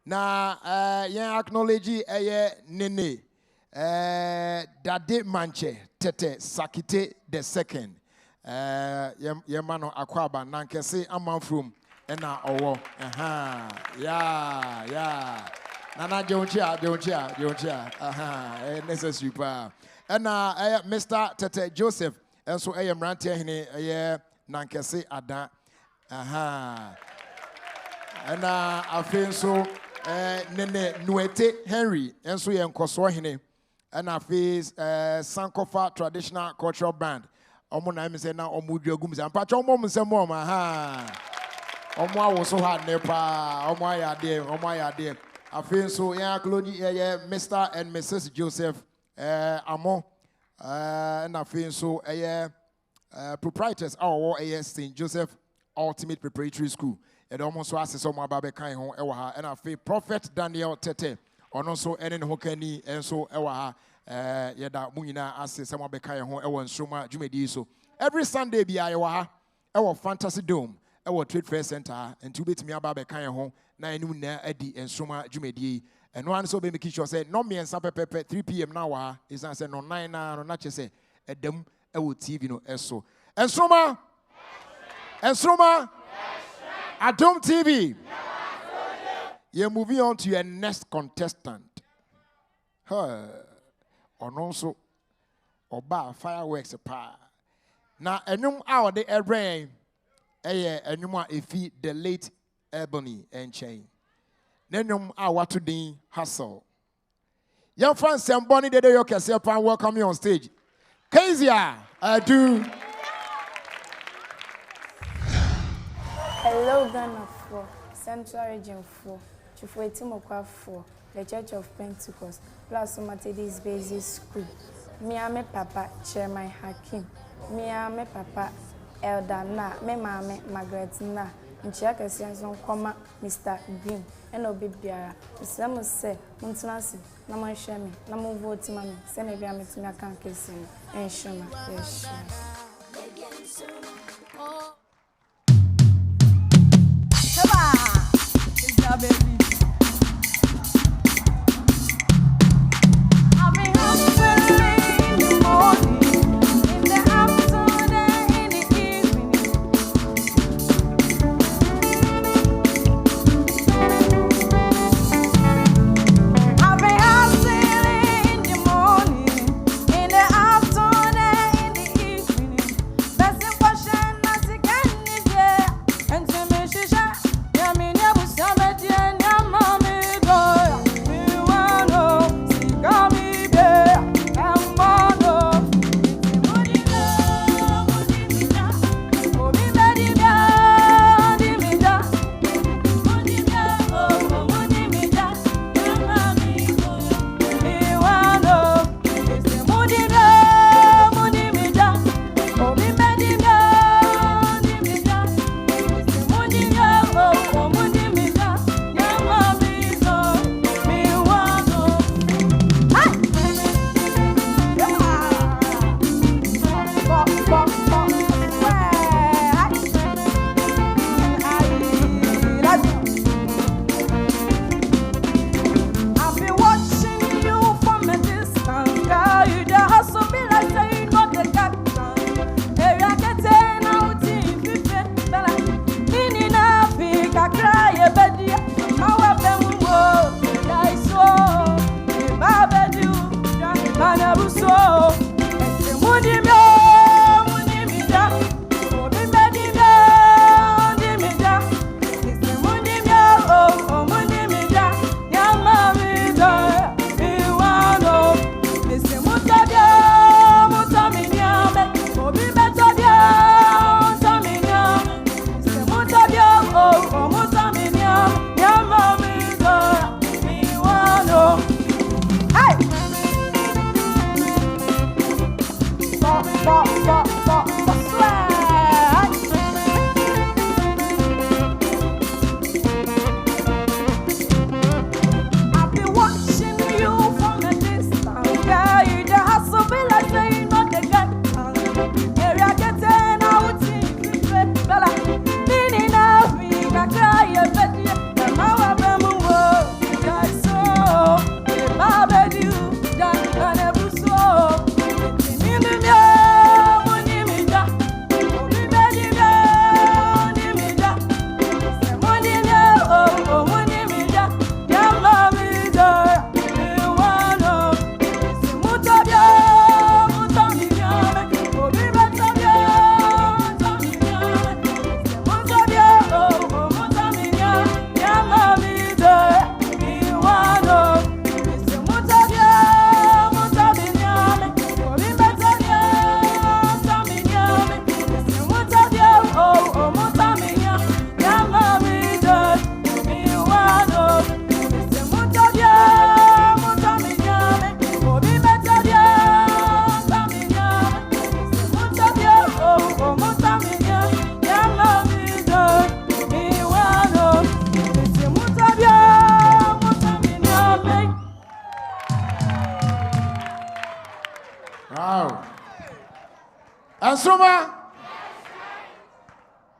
Na yen acknowledge nene Dade Manche Tete Sakite the second. Yemano akwaba nankese amanfrom ena owo. Yeah. Nana Jonchia. Necessary pa. Ena Mr. Tete Joseph and so I am ranting hine nankese ada. And I feel so Nene Nuete Henry and so yen koso hine. And I face Sankofa traditional cultural band. Omo na me say na omo dwagum say ampa cho omo nsem o ma ha. Omo awo so ha ne pa, omo ayade. Afin so ya Claude Mr. and Mrs. Joseph Amo and afin so proprietors our St. Joseph Ultimate Preparatory School. And almost was so my baby kind home ewa and afin Prophet Daniel Tete or also enen hokani and so ewa yada muina as someone be kind home ewa Nsoromma Jumedi so every Sunday be ewa Fantasy Dome ewa Trade Fair Center and to bit me about kind home na enu na adi Nsoromma Jumedi and one so be make sure say no me and pepe 3 p.m. now is not say no 9 na no na say edem ewo TV no eso Nsoromma Adom TV. You're moving on to your next contestant. Or also Oba fireworks pa. Now enum hour the rain. Enuma efi the late Ebony and chain. Nenum hour today hustle. Young friends and Bonnie de yo Kezia welcome you on stage. Kezia, I do. Hello, Ghana 4, Central Region 4, Chufuetimokwa 4, the Church of Pentecost, plus Methodist Basic School. Me and my papa, Chairman Hakim. Me and my papa, Elder Na, me mama, Margaret Na, and Kezia Nsoromma, Mr. Green, and Obi Biara. Some say, Muntunasi, Nama Shemi, Namu vote Mammy, send a gamma to Nakan Kezia, and Shema, yes. Baby.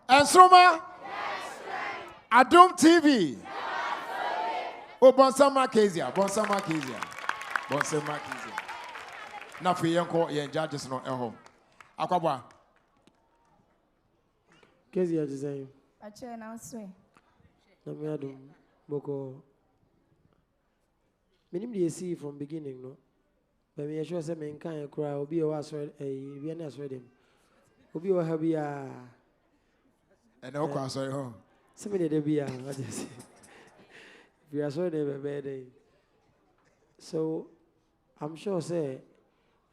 Nsoromma. Adom TV. Oh, Bonsama Kezia. Now for young judges no home. Akwabwa. Kezia design. Ache na uswe. Na me Adom boko. Minim dey see from beginning no. But me sure say me nkan kura obi o asore we na asore dem. Obi o ha bia. And no kwa sorry ho. Se me dey bia, what you say. We asore dem be dey. So I'm sure say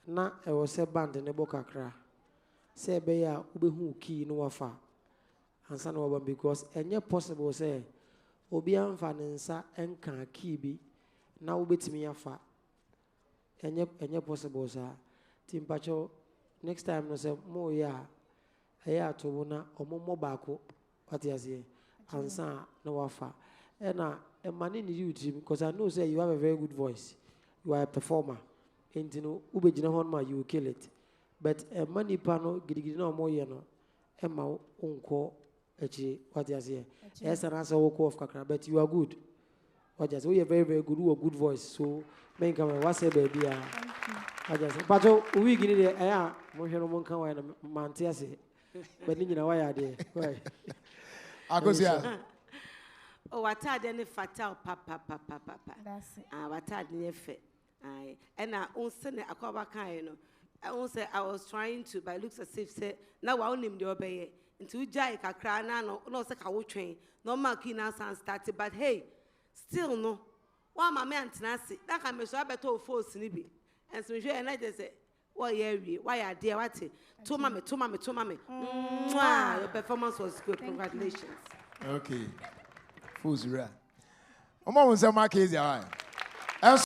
na e was a band ne boka kra. Say be ya ubehu key no wafa. Ansa no waba because enye possible say obi amfa ne nsa enka key bi na ubetimi afa. Enye possible sa. Timpacho next time no say mo ya eya to na omomo baako what you say ansa no wafa. And money need you team because I know say you have a very good voice. You are a performer. And you know ubejina honma you will kill it. But money pano gidigidi na omo ye no ema unko echi what you say. Yes and answer woko of kakra but you are good. What you say you are very very good, you have a good voice. So men come what say baby I just but we gini de eh mo hwe no mo kan wa na mante ase. But ni nyina wa ya de. Why? Akosia. Oh, what are they fatal papa. That's it. What are they fe? Aye. And I also ne akwaba kan no. I also I was trying to by looks as if say now wa onim de obeye. Into jai kakra na no say ka wo twen. No mark in us and started but hey, still no. Wa mama antena se. That can me so abeto force ni bi. And so hwe na just say why are there what to mama your performance was good. Congratulations. Okay. Fuzura. Omo Nsoromma Kezia.